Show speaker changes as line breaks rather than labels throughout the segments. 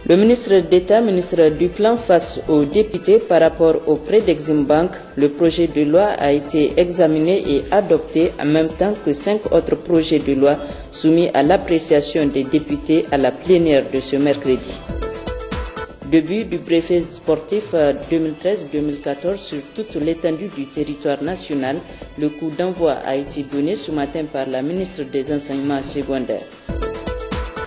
Le ministre d'État, ministre du Plan, face aux députés par rapport au prêt d'Exim Bank, le projet de loi a été examiné et adopté en même temps que 5 autres projets de loi soumis à l'appréciation des députés à la plénière de ce mercredi. Début du brevet sportif 2013-2014 sur toute l'étendue du territoire national, le coup d'envoi a été donné ce matin par la ministre des Enseignements secondaires.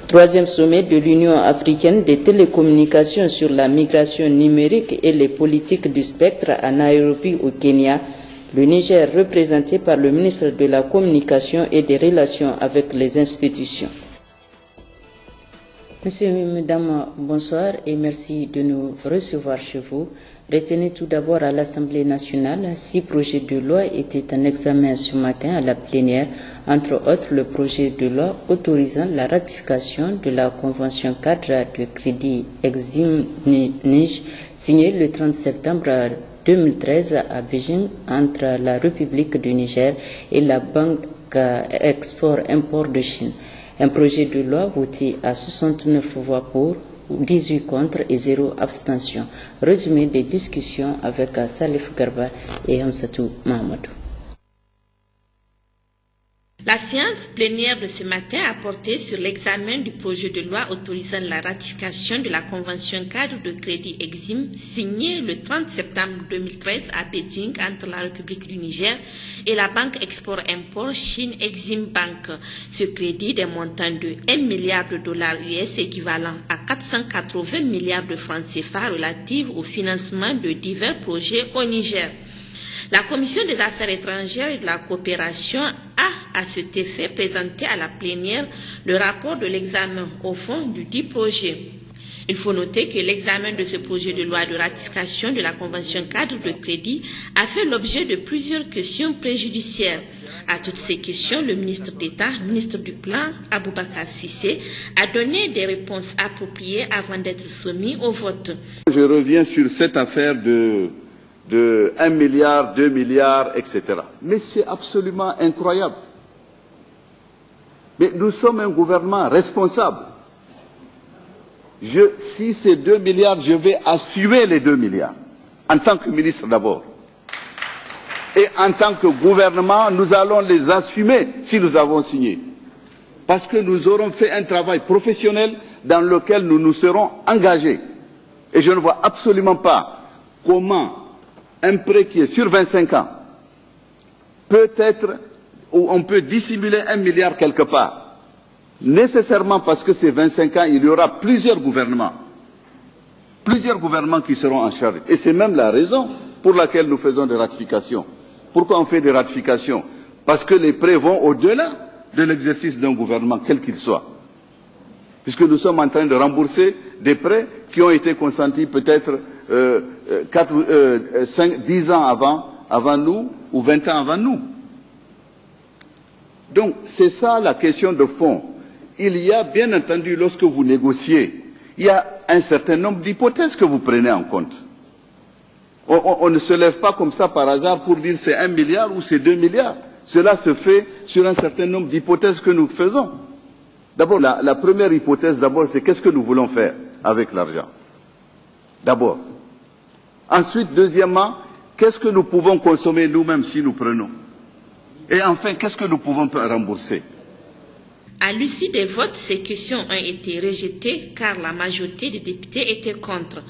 Troisième sommet de l'Union africaine des télécommunications sur la migration numérique et les politiques du spectre à Nairobi au Kenya. Le Niger représenté par le ministre de la Communication et des Relations avec les institutions. Monsieur et Mesdames, bonsoir et merci de nous recevoir chez vous. Retenez tout d'abord à l'Assemblée nationale, 6 projets de loi étaient en examen ce matin à la plénière, entre autres le projet de loi autorisant la ratification de la Convention cadre de crédit Exim-Niger signée le 30 septembre 2013 à Beijing entre la République du Niger et la Banque Export-Import de Chine. Un projet de loi voté à 69 voix pour, 18 contre et 0 abstention. Résumé des discussions avec Salif Garba et Hamsatou Mahamadou.
La séance plénière de ce matin a porté sur l'examen du projet de loi autorisant la ratification de la Convention cadre de crédit Exim signée le 30 septembre 2013 à Beijing entre la République du Niger et la Banque Export-Import Chine Exim Bank. Ce crédit d'un montant de 1 milliard de dollars US équivalent à 480 milliards de francs CFA relatifs au financement de divers projets au Niger. La Commission des Affaires étrangères et de la coopération a, à cet effet, présenté à la plénière le rapport de l'examen au fond du dit projet. Il faut noter que l'examen de ce projet de loi de ratification de la Convention cadre de crédit a fait l'objet de plusieurs questions préjudiciaires. À toutes ces questions, le ministre d'État, ministre du Plan, Aboubakar Cissé, a donné des réponses appropriées avant d'être soumis au vote.
Je reviens sur cette affaire de 1 milliard, 2 milliards, etc. Mais c'est absolument incroyable. Mais nous sommes un gouvernement responsable. Si c'est 2 milliards, je vais assumer les 2 milliards. En tant que ministre d'abord. Et en tant que gouvernement, nous allons les assumer si nous avons signé. Parce que nous aurons fait un travail professionnel dans lequel nous nous serons engagés. Et je ne vois absolument pas comment un prêt qui est sur 25 ans, peut-être, où on peut dissimuler 1 milliard quelque part. Nécessairement parce que ces 25 ans, il y aura plusieurs gouvernements qui seront en charge. Et c'est même la raison pour laquelle nous faisons des ratifications. Pourquoi on fait des ratifications? Parce que les prêts vont au-delà de l'exercice d'un gouvernement, quel qu'il soit. Puisque nous sommes en train de rembourser des prêts qui ont été consentis peut-être 10 ans avant nous, ou 20 ans avant nous. Donc, c'est ça la question de fond. Il y a, bien entendu, lorsque vous négociez, il y a un certain nombre d'hypothèses que vous prenez en compte. On ne se lève pas comme ça par hasard pour dire c'est 1 milliard ou c'est 2 milliards. Cela se fait sur un certain nombre d'hypothèses que nous faisons. D'abord, la première hypothèse, c'est qu'est-ce que nous voulons faire avec l'argent. D'abord. Ensuite, deuxièmement, qu'est-ce que nous pouvons consommer nous-mêmes si nous prenons? Et enfin, qu'est-ce que nous pouvons rembourser?
À l'issue des votes, ces questions ont été rejetées car la majorité des députés étaient contre.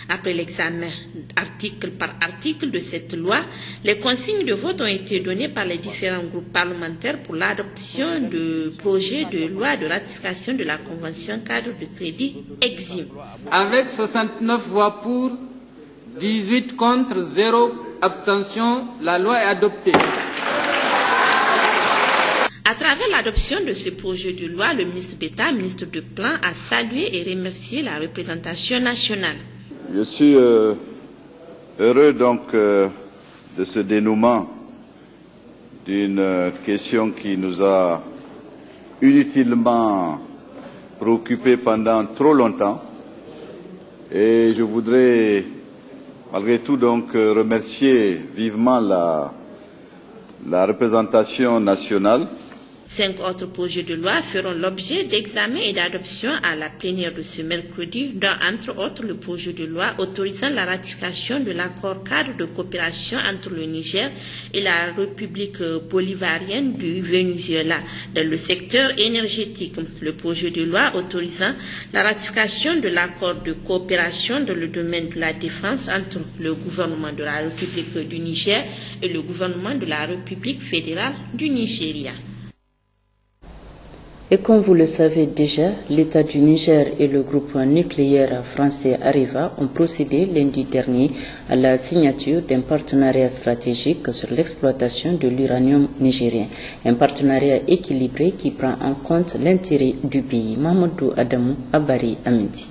Après l'examen article par article de cette loi, les consignes de vote ont été données par les différents groupes parlementaires pour l'adoption du projet de loi de ratification de la Convention cadre de crédit Exim.
Avec 69 voix pour, 18 contre, 0 abstention, la loi est adoptée.
À travers l'adoption de ce projet de loi, le ministre d'État, ministre du Plan, a salué et remercié la représentation nationale.
Je suis heureux donc de ce dénouement d'une question qui nous a inutilement préoccupés pendant trop longtemps. Et je voudrais malgré tout donc remercier vivement la représentation nationale
5 autres projets de loi feront l'objet d'examen et d'adoption à la plénière de ce mercredi, dont entre autres le projet de loi autorisant la ratification de l'accord cadre de coopération entre le Niger et la République bolivarienne du Venezuela dans le secteur énergétique, le projet de loi autorisant la ratification de l'accord de coopération dans le domaine de la défense entre le gouvernement de la République du Niger et le gouvernement de la République fédérale du Nigeria.
Et comme vous le savez déjà, l'État du Niger et le groupe nucléaire français Areva ont procédé lundi dernier à la signature d'un partenariat stratégique sur l'exploitation de l'uranium nigérien. Un partenariat équilibré qui prend en compte l'intérêt du pays. Mamadou Adamou Abari Amiti.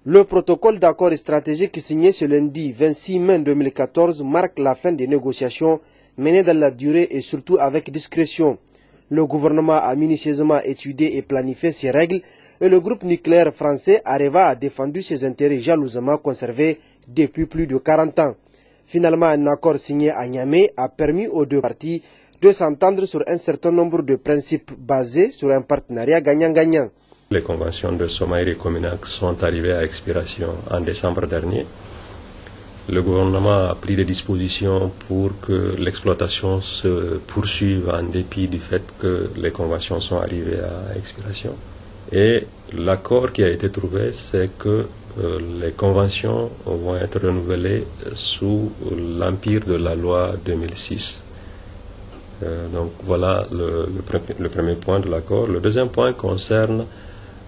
Le protocole d'accord stratégique signé ce lundi 26 mai 2014 marque la fin des négociations menées dans la durée et surtout avec discrétion. Le gouvernement a minutieusement étudié et planifié ces règles et le groupe nucléaire français Areva a défendu ses intérêts jalousement conservés depuis plus de 40 ans. Finalement, un accord signé à Niamey a permis aux deux parties de s'entendre sur un certain nombre de principes basés sur un partenariat gagnant-gagnant.
Les conventions de Somaïr et Cominac sont arrivées à expiration en décembre dernier. Le gouvernement a pris des dispositions pour que l'exploitation se poursuive en dépit du fait que les conventions sont arrivées à expiration. Et l'accord qui a été trouvé, c'est que les conventions vont être renouvelées sous l'empire de la loi 2006. Donc voilà le premier point de l'accord. Le deuxième point concerne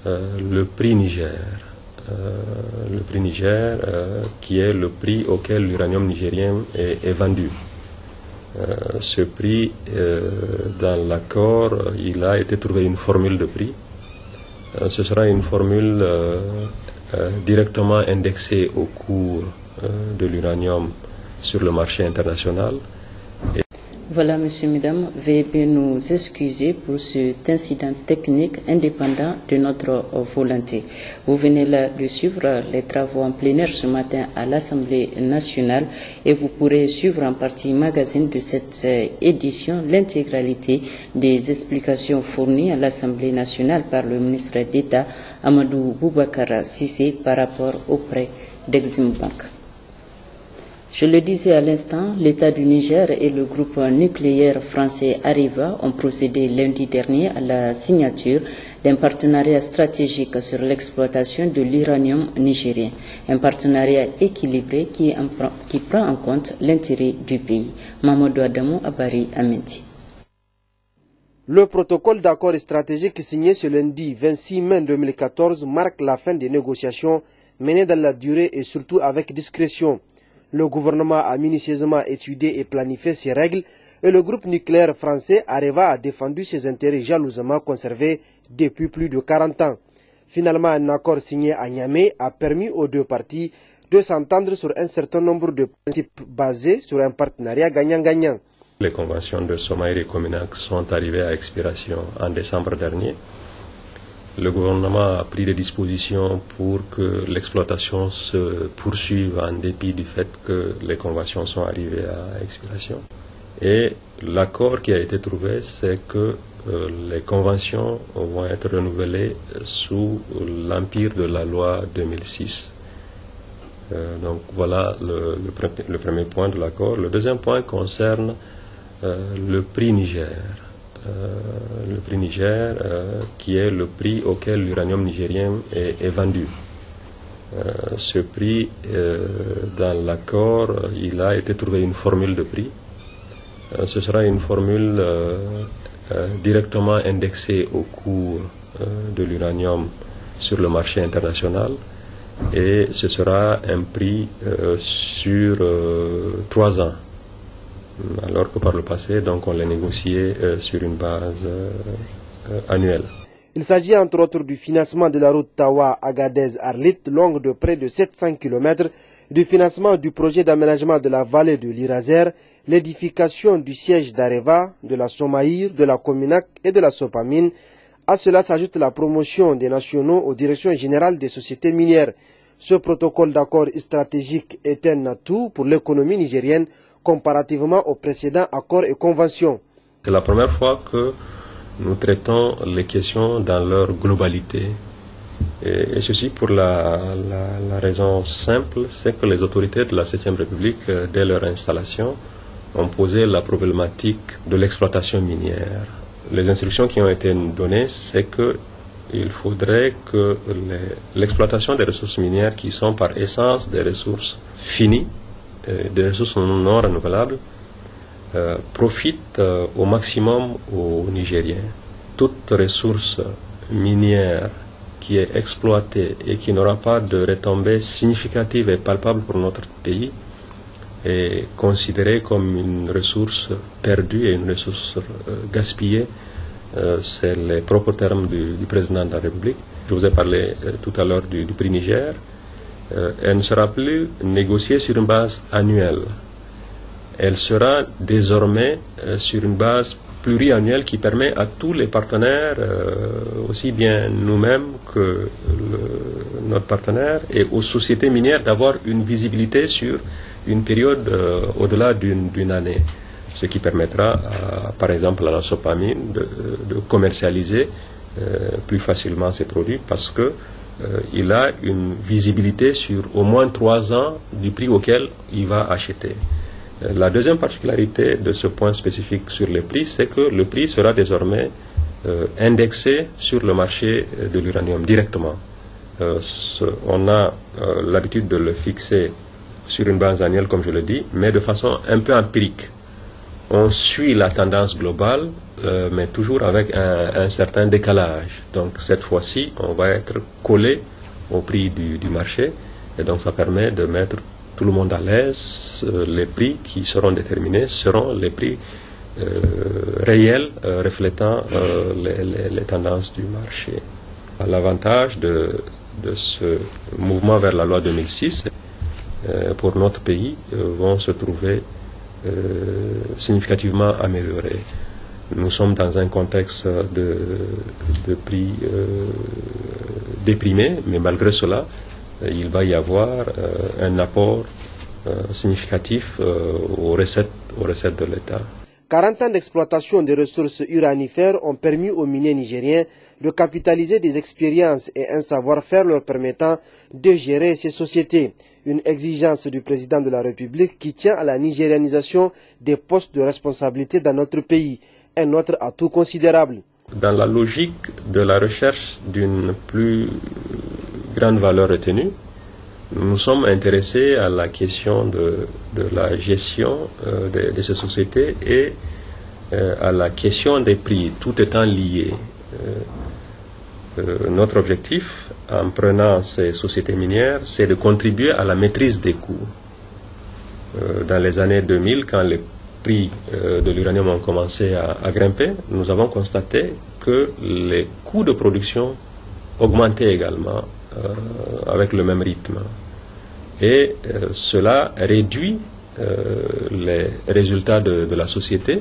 le prix Niger. Le prix Niger, qui est le prix auquel l'uranium nigérien est vendu. Ce prix, dans l'accord, il a été trouvé une formule de prix. Ce sera une formule directement indexée au cours de l'uranium sur le marché international.
Voilà, messieurs, mesdames, veuillez nous excuser pour cet incident technique indépendant de notre volonté. Vous venez là de suivre les travaux en plénière ce matin à l'Assemblée nationale et vous pourrez suivre en partie magazine de cette édition l'intégralité des explications fournies à l'Assemblée nationale par le ministre d'État Amadou Boubacar Sissé par rapport au prêt d'Exim Bank. Je le disais à l'instant, l'État du Niger et le groupe nucléaire français Areva ont procédé lundi dernier à la signature d'un partenariat stratégique sur l'exploitation de l'uranium nigérien. Un partenariat équilibré qui prend en compte l'intérêt du pays. Mamadou Adamou Abari Amenti.
Le protocole d'accord stratégique signé ce lundi 26 mai 2014 marque la fin des négociations menées dans la durée et surtout avec discrétion. Le gouvernement a minutieusement étudié et planifié ces règles et le groupe nucléaire français Areva a défendu ses intérêts jalousement conservés depuis plus de 40 ans. Finalement, un accord signé à Niamey a permis aux deux parties de s'entendre sur un certain nombre de principes basés sur un partenariat gagnant-gagnant.
Les conventions de Somaïr et Cominac sont arrivées à expiration en décembre dernier. Le gouvernement a pris des dispositions pour que l'exploitation se poursuive en dépit du fait que les conventions sont arrivées à expiration. Et l'accord qui a été trouvé, c'est que les conventions vont être renouvelées sous l'empire de la loi 2006. Donc voilà le premier point de l'accord. Le deuxième point concerne le prix Niger. Le prix Niger, qui est le prix auquel l'uranium nigérien est vendu. Ce prix, dans l'accord, il a été trouvé une formule de prix. Ce sera une formule directement indexée au cours de l'uranium sur le marché international et ce sera un prix sur 3 ans. Alors que par le passé, donc, on l'a négocié sur une base annuelle.
Il s'agit entre autres du financement de la route Tawa-Agadez-Arlit, longue de près de 700 km, du financement du projet d'aménagement de la vallée de l'Iraser, l'édification du siège d'Areva, de la Somaïr, de la Cominac et de la Sopamine. À cela s'ajoute la promotion des nationaux aux directions générales des sociétés minières. Ce protocole d'accord stratégique est un atout pour l'économie nigérienne comparativement aux précédents accords et conventions.
C'est la première fois que nous traitons les questions dans leur globalité. Et ceci pour la raison simple, c'est que les autorités de la 7e République, dès leur installation, ont posé la problématique de l'exploitation minière. Les instructions qui ont été données, c'est qu'il faudrait que l'exploitation des ressources minières, qui sont par essence des ressources finies, des ressources non renouvelables, profite au maximum aux Nigériens. Toute ressource minière qui est exploitée et qui n'aura pas de retombées significatives et palpables pour notre pays est considérée comme une ressource perdue et une ressource gaspillée. C'est les propres termes du président de la République. Je vous ai parlé tout à l'heure du prix Niger. Elle ne sera plus négociée sur une base annuelle. Elle sera désormais sur une base pluriannuelle qui permet à tous les partenaires, aussi bien nous-mêmes que notre partenaire, et aux sociétés minières d'avoir une visibilité sur une période au-delà d'une année. Ce qui permettra, par exemple, à la Sopamine de commercialiser plus facilement ses produits parce que il a une visibilité sur au moins 3 ans du prix auquel il va acheter. La deuxième particularité de ce point spécifique sur les prix, c'est que le prix sera désormais indexé sur le marché de l'uranium directement. On a l'habitude de le fixer sur une base annuelle, comme je le dis, mais de façon un peu empirique. On suit la tendance globale, mais toujours avec un certain décalage. Donc cette fois-ci, on va être collé au prix du marché, et donc ça permet de mettre tout le monde à l'aise. Les prix qui seront déterminés seront les prix réels reflétant les tendances du marché. L'avantage de ce mouvement vers la loi 2006 pour notre pays vont se trouver significativement améliorés. Nous sommes dans un contexte de prix déprimé, mais malgré cela, il va y avoir un apport significatif aux recettes de l'État.
40 ans d'exploitation des ressources uranifères ont permis aux miniers nigériens de capitaliser des expériences et un savoir-faire leur permettant de gérer ces sociétés. Une exigence du président de la République qui tient à la nigérianisation des postes de responsabilité dans notre pays. Un autre atout considérable.
Dans la logique de la recherche d'une plus grande valeur retenue, nous nous sommes intéressés à la question de la gestion de ces sociétés et à la question des prix, tout étant lié. Notre objectif, en prenant ces sociétés minières, c'est de contribuer à la maîtrise des coûts. Dans les années 2000, quand les prix de l'uranium ont commencé à grimper, nous avons constaté que les coûts de production augmentaient également avec le même rythme. Et cela réduit les résultats de la société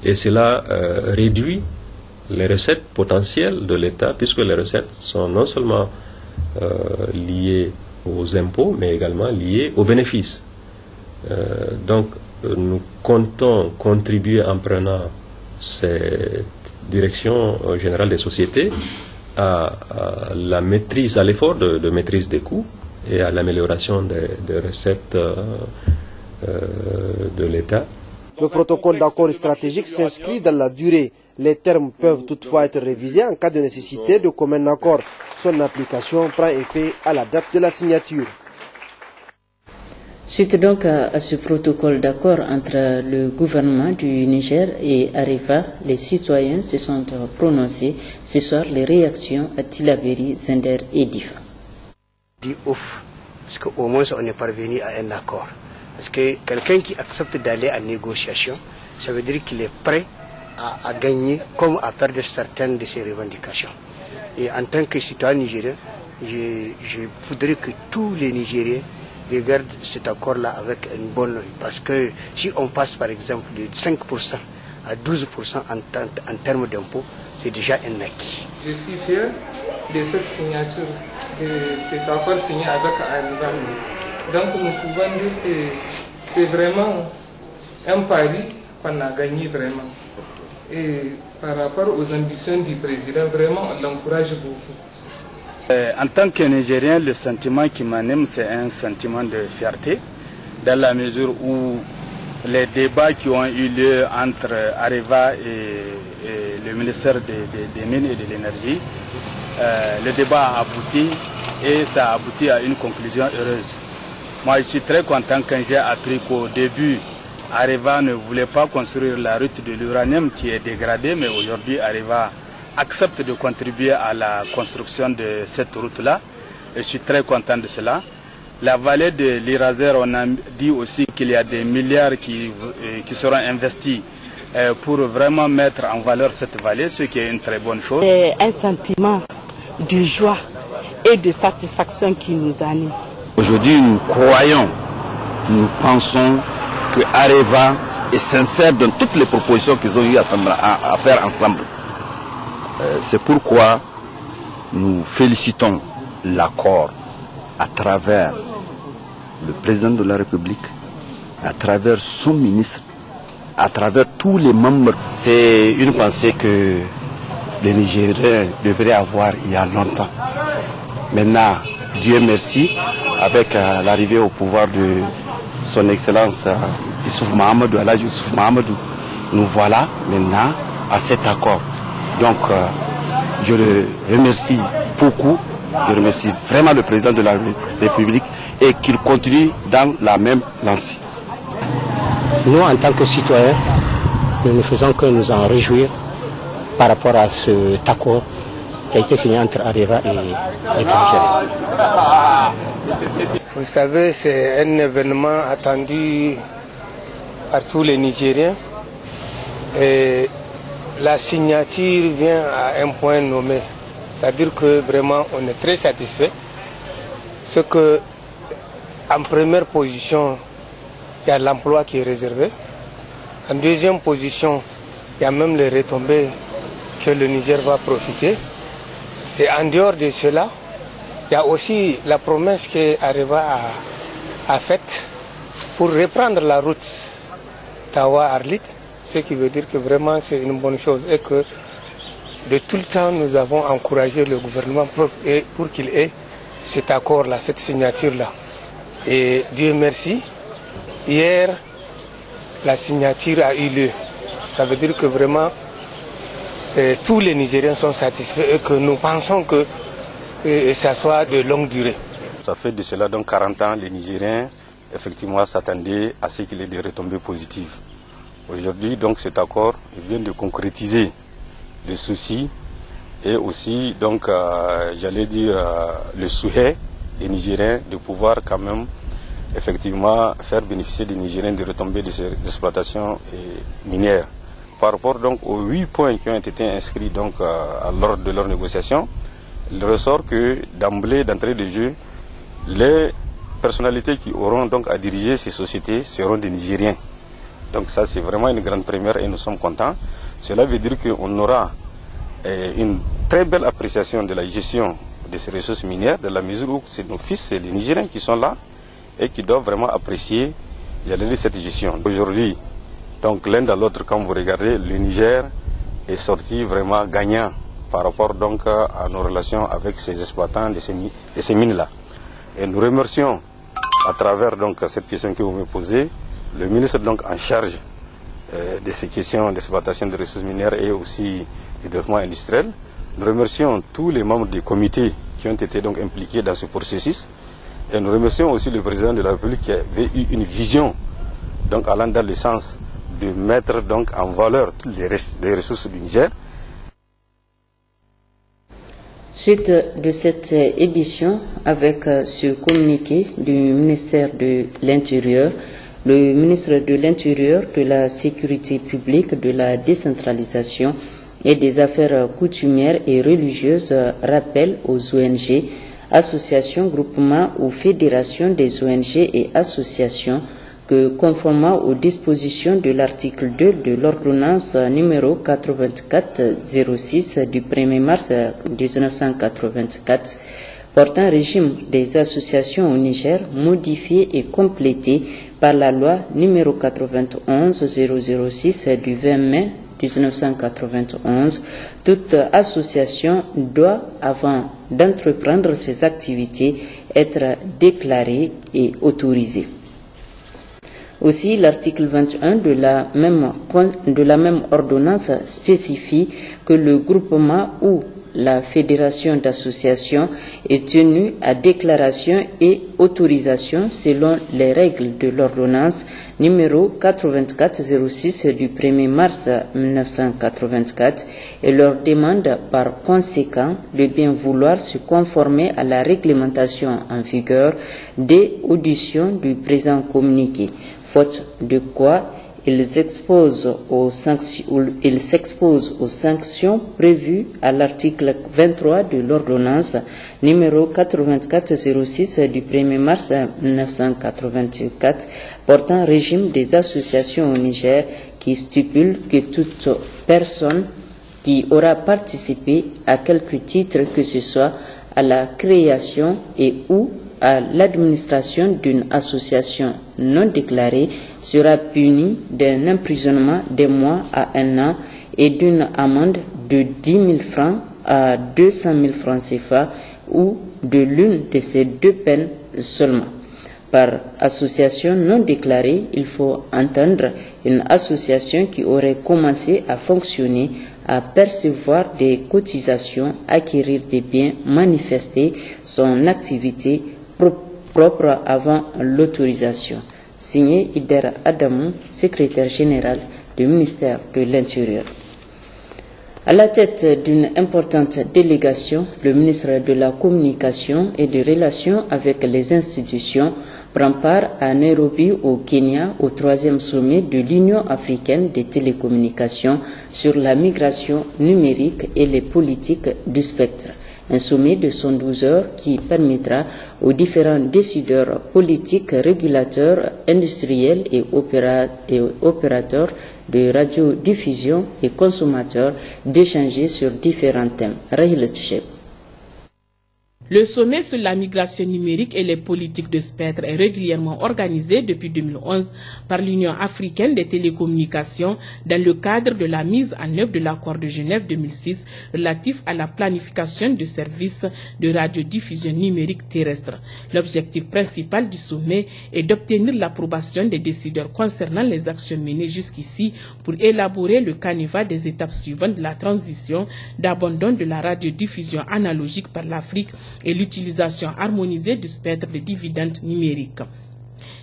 et cela réduit les recettes potentielles de l'État, puisque les recettes sont non seulement liées aux impôts, mais également liées aux bénéfices. Donc, nous comptons contribuer en prenant cette direction générale des sociétés à la maîtrise, à l'effort de maîtrise des coûts et à l'amélioration des recettes de l'État.
Le protocole d'accord stratégique s'inscrit dans la durée. Les termes peuvent toutefois être révisés en cas de nécessité de commun accord. Son application prend effet à la date de la signature.
Suite donc à ce protocole d'accord entre le gouvernement du Niger et Areva, les citoyens se sont prononcés. Ce soir, les réactions à Tillabéri, Zender et Difa.
Dit ouf, parce qu'au moins on est parvenu à un accord. Parce que quelqu'un qui accepte d'aller en négociation, ça veut dire qu'il est prêt à gagner comme à perdre certaines de ses revendications. Et en tant que citoyen nigérien, je voudrais que tous les Nigériens regardent cet accord-là avec une bonne œil. Parce que si on passe par exemple de 5% à 12% en termes d'impôts, c'est déjà un acquis.
Je suis fier de cette signature, de cet accord signé avec Areva. Donc nous pouvons dire que c'est vraiment un pari qu'on a gagné vraiment. Et par rapport aux ambitions du président, vraiment, on l'encourage beaucoup.
En tant que Nigérien, le sentiment qui m'anime, c'est un sentiment de fierté, dans la mesure où les débats qui ont eu lieu entre Areva et le ministère des Mines et de l'Énergie, le débat a abouti et ça a abouti à une conclusion heureuse. Moi, je suis très content quand j'ai appris qu'au début, Areva ne voulait pas construire la route de l'uranium qui est dégradée, mais aujourd'hui, Areva accepte de contribuer à la construction de cette route-là. Et je suis très content de cela. La vallée de l'Iraser, on a dit aussi qu'il y a des milliards qui seront investis pour vraiment mettre en valeur cette vallée, ce qui est une très bonne chose.
C'est un sentiment de joie et de satisfaction qui nous anime.
Aujourd'hui, nous croyons, nous pensons que Areva est sincère dans toutes les propositions qu'ils ont eu à faire ensemble. C'est pourquoi nous félicitons l'accord à travers le président de la République, à travers son ministre, à travers tous les membres.
C'est une pensée que les Nigériens devraient avoir il y a longtemps. Maintenant, Dieu merci, avec l'arrivée au pouvoir de son Excellence Issoufou Mahamadou, Alhaji Issoufou Mahamadou, nous voilà maintenant à cet accord. Donc, je le remercie beaucoup, je remercie vraiment le président de la République et qu'il continue dans la même lancée.
Nous, en tant que citoyens, nous ne faisons que nous en réjouir par rapport à cet accord qui a été signé entre Areva et Nigeria.
Vous savez, c'est un événement attendu par tous les Nigériens. Et la signature vient à un point nommé. C'est-à-dire que vraiment, on est très satisfait. Ce que, en première position, il y a l'emploi qui est réservé. En deuxième position, il y a même les retombées que le Niger va profiter. Et en dehors de cela, il y a aussi la promesse qu'Areva a faite pour reprendre la route Tawa-Arlit, ce qui veut dire que vraiment c'est une bonne chose et que de tout le temps nous avons encouragé le gouvernement pour qu'il ait cet accord-là, cette signature-là. Et Dieu merci, hier la signature a eu lieu. Ça veut dire que vraiment tous les Nigériens sont satisfaits et que nous pensons que ça soit de longue durée.
Ça fait de cela donc 40 ans, les Nigériens effectivement s'attendaient à ce qu'il y ait des retombées positives. Aujourd'hui, donc, cet accord vient de concrétiser le souci et aussi, donc, j'allais dire, le souhait des Nigériens de pouvoir quand même effectivement faire bénéficier des Nigériens des retombées de ces exploitations minières. Par rapport donc aux 8 points qui ont été inscrits donc à l'ordre de leur négociation, il ressort que d'entrée de jeu, les personnalités qui auront donc à diriger ces sociétés seront des Nigériens. Donc ça c'est vraiment une grande première et nous sommes contents. Cela veut dire qu'on aura une très belle appréciation de la gestion de ces ressources minières, de la mesure où c'est nos fils, c'est les Nigériens qui sont là et qui doivent vraiment apprécier cette gestion. Aujourd'hui, donc l'un dans l'autre, quand vous regardez, le Niger est sorti vraiment gagnant par rapport donc à nos relations avec ces exploitants de ces mines-là. Et nous remercions à travers donc cette question que vous me posez, le ministre donc en charge de ces questions d'exploitation de ressources minières et aussi du développement industriel. Nous remercions tous les membres du comité qui ont été donc impliqués dans ce processus. Et nous remercions aussi le président de la République qui avait eu une vision donc allant dans le sens de mettre donc en valeur toutes les ressources du Niger.
Suite de cette édition, avec ce communiqué du ministère de l'Intérieur, le ministre de l'Intérieur, de la Sécurité publique, de la décentralisation et des affaires coutumières et religieuses rappelle aux ONG, associations, groupements ou fédérations des ONG et associations que, conformément aux dispositions de l'article 2 de l'ordonnance numéro 84-06 du 1er mars 1984 portant régime des associations au Niger, modifié et complété par la loi numéro 91-006 du 20 mai 1991, toute association doit, avant d'entreprendre ses activités, être déclarée et autorisée. Aussi, l'article 21 de la même ordonnance spécifie que le groupement ou la fédération d'associations est tenue à déclaration et autorisation selon les règles de l'ordonnance numéro 8406 du 1er mars 1984 et leur demande par conséquent de bien vouloir se conformer à la réglementation en vigueur dès audition du présent communiqué, faute de quoi ils s'exposent aux sanctions prévues à l'article 23 de l'ordonnance numéro 8406 du 1er mars 1984 portant régime des associations au Niger, qui stipule que toute personne qui aura participé à quelque titre que ce soit à la création et ou à l'administration d'une association non déclarée sera puni d'un emprisonnement de mois à 1 an et d'une amende de 10 000 francs à 200 000 francs CFA ou de l'une de ces deux peines seulement. Par association non déclarée, il faut entendre une association qui aurait commencé à fonctionner, à percevoir des cotisations, acquérir des biens, manifester son activité propre avant l'autorisation. Signé Ider Adamou, secrétaire général du ministère de l'Intérieur. À la tête d'une importante délégation, le ministre de la Communication et des Relations avec les institutions prend part à Nairobi au Kenya au 3e sommet de l'Union africaine des télécommunications sur la migration numérique et les politiques du spectre. Un sommet de 112 heures qui permettra aux différents décideurs politiques, régulateurs, industriels et opérateurs de radiodiffusion et consommateurs d'échanger sur différents thèmes. Rahil Tcheb.
Le sommet sur la migration numérique et les politiques de spectre est régulièrement organisé depuis 2011 par l'Union africaine des télécommunications dans le cadre de la mise en œuvre de l'accord de Genève 2006 relatif à la planification de services de radiodiffusion numérique terrestre. L'objectif principal du sommet est d'obtenir l'approbation des décideurs concernant les actions menées jusqu'ici pour élaborer le canevas des étapes suivantes de la transition d'abandon de la radiodiffusion analogique par l'Afrique et l'utilisation harmonisée du spectre de dividendes numériques.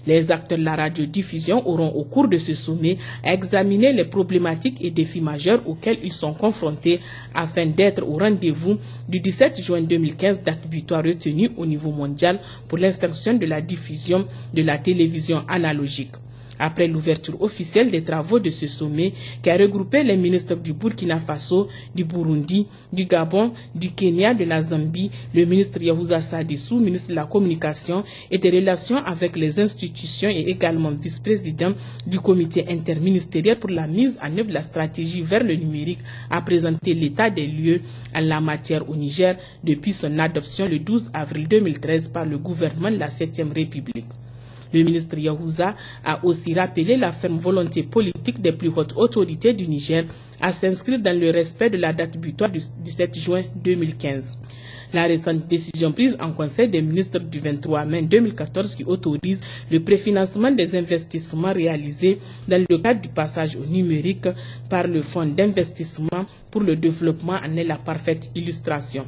Les acteurs de la radiodiffusion auront au cours de ce sommet à examiner les problématiques et défis majeurs auxquels ils sont confrontés afin d'être au rendez-vous du 17 juin 2015, date butoir retenue au niveau mondial pour l'extinction de la diffusion de la télévision analogique. Après l'ouverture officielle des travaux de ce sommet qui a regroupé les ministres du Burkina Faso, du Burundi, du Gabon, du Kenya, de la Zambie, le ministre Yahouza Sadissou, ministre de la Communication et des Relations avec les institutions et également vice-président du comité interministériel pour la mise en œuvre de la stratégie vers le numérique, a présenté l'état des lieux en la matière au Niger depuis son adoption le 12 avril 2013 par le gouvernement de la 7e République. Le ministre Yahouza a aussi rappelé la ferme volonté politique des plus hautes autorités du Niger à s'inscrire dans le respect de la date butoir du 17 juin 2015. La récente décision prise en Conseil des ministres du 23 mai 2014 qui autorise le préfinancement des investissements réalisés dans le cadre du passage au numérique par le Fonds d'investissement pour le développement en est la parfaite illustration.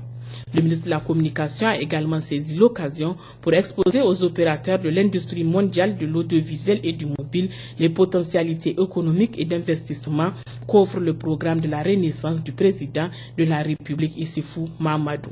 Le ministre de la Communication a également saisi l'occasion pour exposer aux opérateurs de l'industrie mondiale de l'audiovisuel et du mobile les potentialités économiques et d'investissement qu'offre le programme de la renaissance du président de la République Issoufou Mahamadou.